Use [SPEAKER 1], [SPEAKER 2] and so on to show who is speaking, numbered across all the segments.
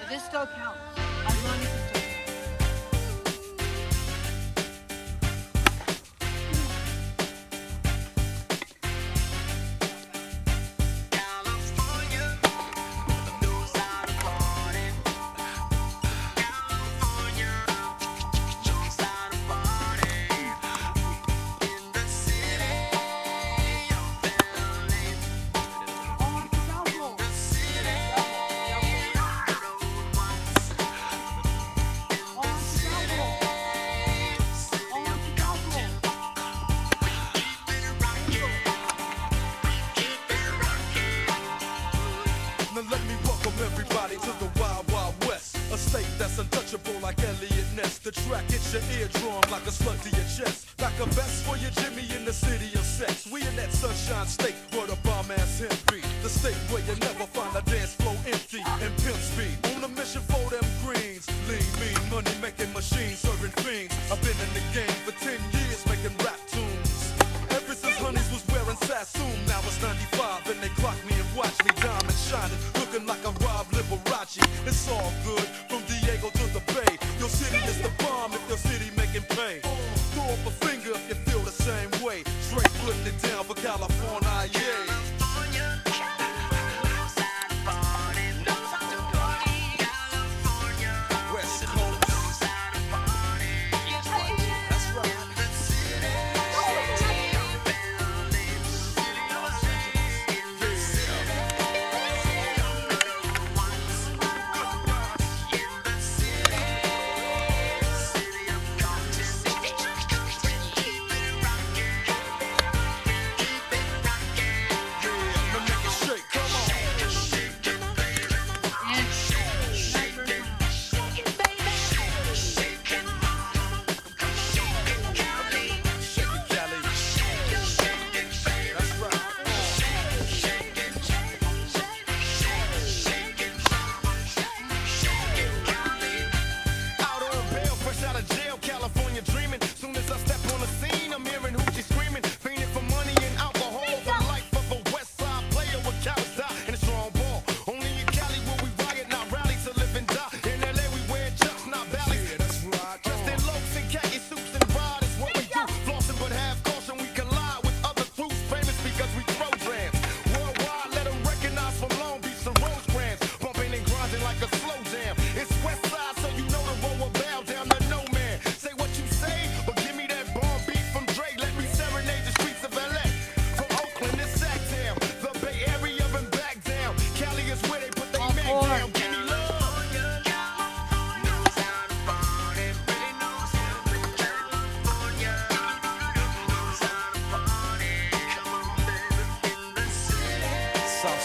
[SPEAKER 1] So this still counts. As long as it still counts.
[SPEAKER 2] Now let me welcome everybody to the Wild Wild West, a state that's untouchable like Elliot Ness. The track hits your eardrum like a slug to your chest, like a vest for your Jimmy in the city of sex. We in that sunshine state where the bomb ass hemp be, the state where you never find a dance floor empty and pimp speed. On a mission for them greens, lean, mean, money making machines serving fiends. I've been in the game for 10 years making rap tunes. Ever since Honeys was wearing Sassoon, now it's 95 and they clock me and watch me diamond shining, looking like a Rob Liberace. It's all good from Diego to the Bay. Your city is the bomb if your city making pay. Throw up a finger if you feel the same way. Straight putting it down for California, yeah. West Coast. That's right.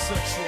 [SPEAKER 2] Central.